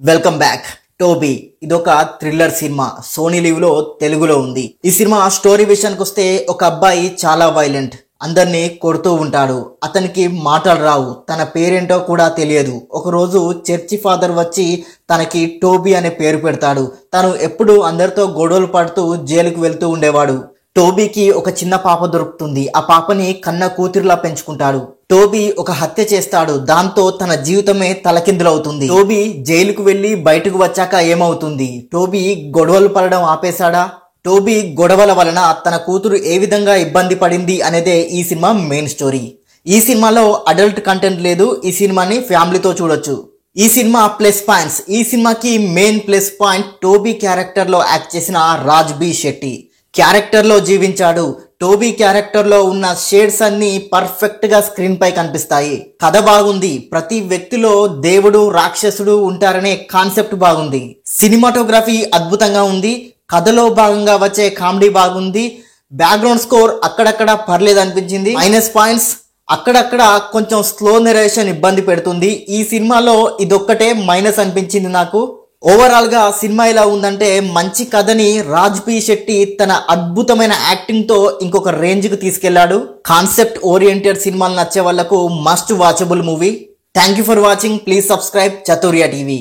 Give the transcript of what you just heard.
Welcome back. Toby ఇదొక thriller cinema. Sony leave లో తెలుగులో ఉంది. ఈ సినిమా స్టోరీ విషయానికి వస్తే ఒక అబ్బాయి చాలా వైలెంట్, అందరినీ కొడుతూ ఉంటాడు. అతనికి మాటలు రావు, తన పేరేంటో కూడా తెలియదు. ఒకరోజు చర్చి ఫాదర్ వచ్చి తనకి టోబీ అనే పేరు పెడతాడు. తను ఎప్పుడు అందరితో గొడవలు పడుతూ జైలుకు వెళ్తూ ఉండేవాడు. టోబీకి ఒక చిన్న పాప దొరుకుతుంది. ఆ పాపని కన్న కూతురులా పెంచుకుంటాడు. టోబీ ఒక హత్య చేస్తాడు. దాంతో తన జీవితమే తలకిందులవుతుంది. టోబీ జైలుకు వెళ్లి బయటకు వచ్చాక ఏమవుతుంది? టోబీ గొడవలు పడడం ఆపేశాడా? టోబీ గొడవల వలన తన కూతురు ఏ విధంగా ఇబ్బంది పడింది అనేదే ఈ సినిమా మెయిన్ స్టోరీ. ఈ సినిమాలో అడల్ట్ కంటెంట్ లేదు. ఈ సినిమాని ఫ్యామిలీతో చూడొచ్చు. ఈ సినిమా ప్లస్ పాయింట్స్. ఈ సినిమాకి main plus point Toby character లో యాక్ట్ చేసిన రాజ్ బి శెట్టి. క్యారెక్టర్ లో జీవించాడు. టోబీ క్యారెక్టర్ లో ఉన్న షేడ్స్ అన్ని పర్ఫెక్ట్ గా స్క్రీన్ పై కనిపిస్తాయి. కథ బాగుంది. ప్రతి వ్యక్తిలో దేవుడు రాక్షసుడు ఉంటారనే కాన్సెప్ట్ బాగుంది. సినిమాటోగ్రఫీ అద్భుతంగా ఉంది. కథలో భాగంగా వచ్చే కామెడీ బాగుంది. బ్యాక్గ్రౌండ్ స్కోర్ అక్కడక్కడ పర్లేదు అనిపించింది. మైనస్ పాయింట్స్, అక్కడక్కడ కొంచెం స్లో నెరేషన్ ఇబ్బంది పెడుతుంది. ఈ సినిమాలో ఇదొక్కటే మైనస్ అనిపించింది నాకు. ఓవరాల్ గా సినిమా ఎలా ఉందంటే, మంచి కథని రాజ్ బి శెట్టి తన అద్భుతమైన యాక్టింగ్ తో ఇంకొక రేంజ్ కు తీసుకెళ్లాడు. కాన్సెప్ట్ ఓరియంటెడ్ సినిమాలు నచ్చే వాళ్లకు must watchable movie. Thank you for watching. Please subscribe చతుర్య TV.